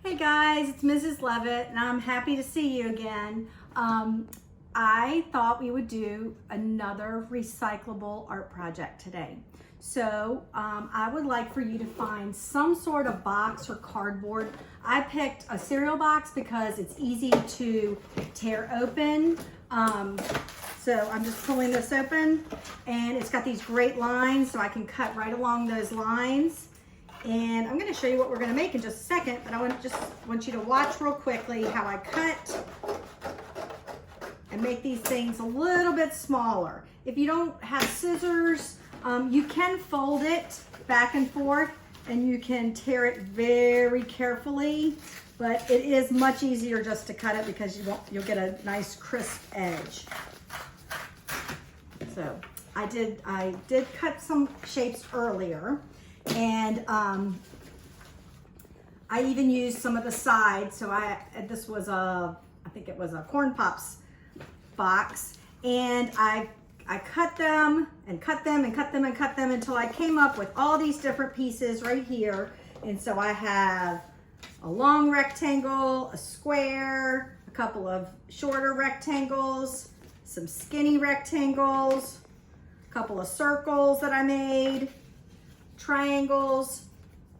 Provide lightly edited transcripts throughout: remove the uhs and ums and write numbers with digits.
Hey guys, it's Mrs. Levet and I'm happy to see you again. I thought we would do another recyclable art project today. So I would like for you to find some sort of box or cardboard. I picked a cereal box because it's easy to tear open. So I'm just pulling this open and it's got these great lines so I can cut right along those lines. And I'm going to show you what we're going to make in just a second, but I want you to watch real quickly how I cut and make these things a little bit smaller. If you don't have scissors, you can fold it back and forth and you can tear it very carefully, but it is much easier just to cut it because you'll get a nice crisp edge. So I did cut some shapes earlier. And I even used some of the sides. So this was I think it was a Corn Pops box. And I cut them and cut them and cut them and cut them until I came up with all these different pieces right here. And so I have a long rectangle, a square, a couple of shorter rectangles, some skinny rectangles, a couple of circles that I made, triangles,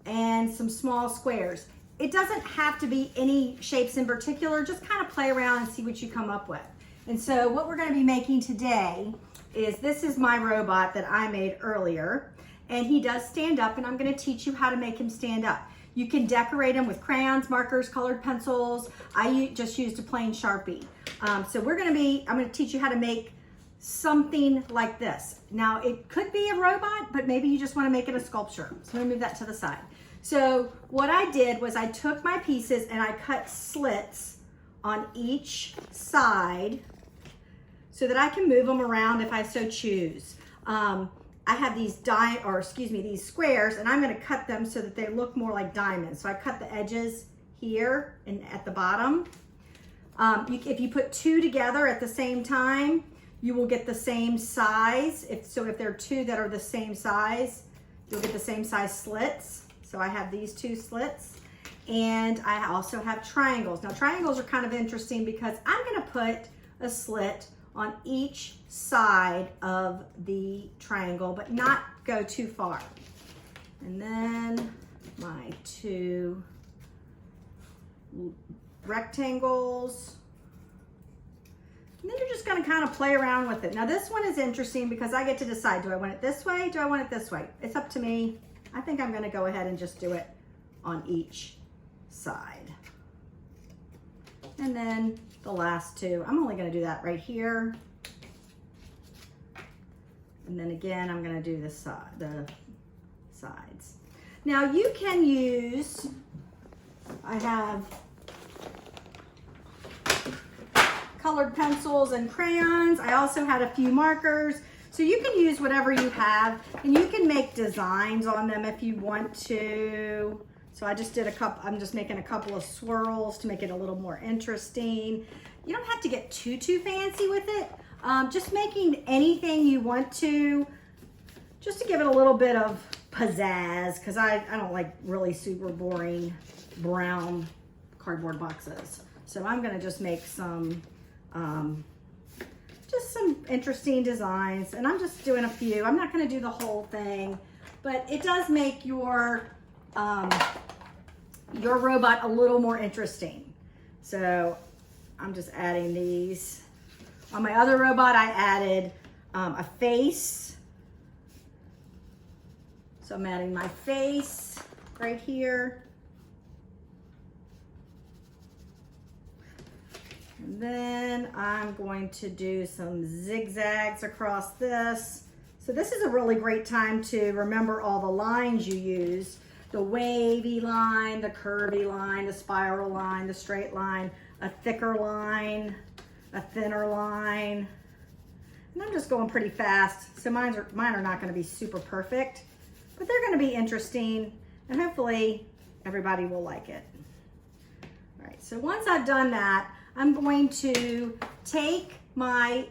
and some small squares. It doesn't have to be any shapes in particular, just kind of play around and see what you come up with. And so what we're going to be making today is, this is my robot that I made earlier, and he does stand up, and I'm going to teach you how to make him stand up. You can decorate him with crayons, markers, colored pencils. I just used a plain Sharpie. So I'm going to teach you how to make something like this. Now it could be a robot, but maybe you just want to make it a sculpture. So let me move that to the side. So what I did was I took my pieces and I cut slits on each side so that I can move them around if I so choose. I have these these squares, and I'm going to cut them so that they look more like diamonds. So I cut the edges here and at the bottom. If you put two together at the same time, you will get the same size. If there are two that are the same size, you'll get the same size slits. So I have these two slits, and I also have triangles. Now triangles are kind of interesting because I'm gonna put a slit on each side of the triangle, but not go too far. And then my two rectangles. And then you're just going to kind of play around with it. Now this one is interesting because I get to decide, do I want it this way? Do I want it this way? It's up to me. I think I'm going to go ahead and just do it on each side. And then the last two, I'm only going to do that right here. And then again, I'm going to do the sides. Now you can use, I have colored pencils and crayons. I also had a few markers. So you can use whatever you have, and you can make designs on them if you want to. So I just did I'm just making a couple of swirls to make it a little more interesting. You don't have to get too fancy with it. Just making anything you want to, just to give it a little bit of pizzazz, because I don't like really super boring brown cardboard boxes. So I'm gonna just make some just some interesting designs, and I'm just doing a few. I'm not going to do the whole thing, but it does make your robot a little more interesting. So I'm just adding these. On my other robot, I added a face. So I'm adding my face right here. And then I'm going to do some zigzags across this. So this is a really great time to remember all the lines you use. The wavy line, the curvy line, the spiral line, the straight line, a thicker line, a thinner line. And I'm just going pretty fast. So mine are not going to be super perfect, but they're going to be interesting, and hopefully everybody will like it. All right, so once I've done that, I'm going to take my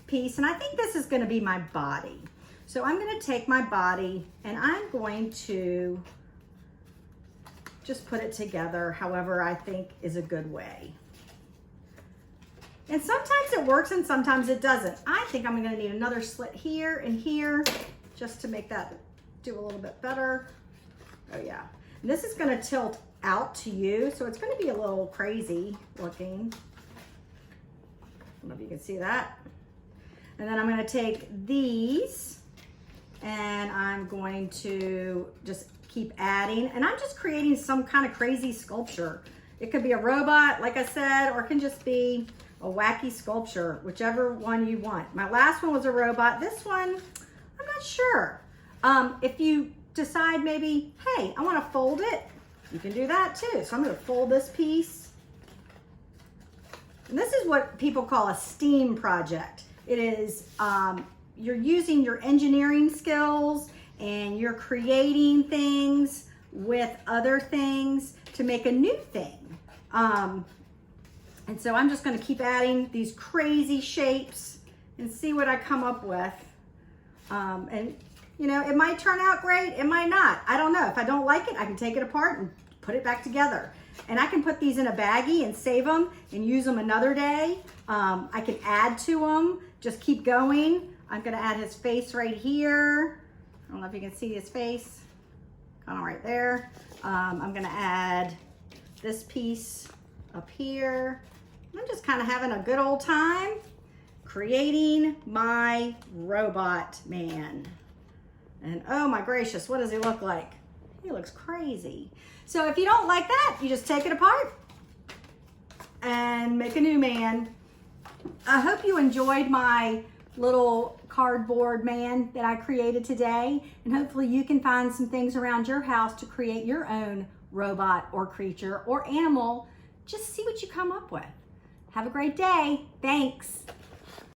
piece, and I think this is going to be my body. So I'm going to take my body and I'm going to just put it together however I think is a good way. And sometimes it works and sometimes it doesn't. I think I'm gonna need another slit here and here just to make that do a little bit better. Oh yeah. And this is gonna tilt out to you, so it's gonna be a little crazy looking. I don't know if you can see that. And then I'm gonna take these and I'm going to just keep adding, and I'm just creating some kind of crazy sculpture. It could be a robot, like I said, or it can just be a wacky sculpture, whichever one you want. My last one was a robot. This one, I'm not sure. If you decide maybe, hey, I want to fold it, you can do that too. So I'm going to fold this piece. And this is what people call a STEAM project. It is, you're using your engineering skills and you're creating things with other things to make a new thing. And so I'm just going to keep adding these crazy shapes and see what I come up with. And you know, it might turn out great, it might not. I don't know. If I don't like it, I can take it apart and put it back together. And I can put these in a baggie and save them and use them another day. I can add to them, just keep going. I'm going to add his face right here. I don't know if you can see his face, kind of right there. I'm going to add this piece up here. I'm just kind of having a good old time creating my robot man. And oh my gracious, what does he look like? He looks crazy. So if you don't like that, you just take it apart and make a new man. I hope you enjoyed my little cardboard man that I created today, and hopefully you can find some things around your house to create your own robot or creature or animal. Just see what you come up with. Have a great day. Thanks.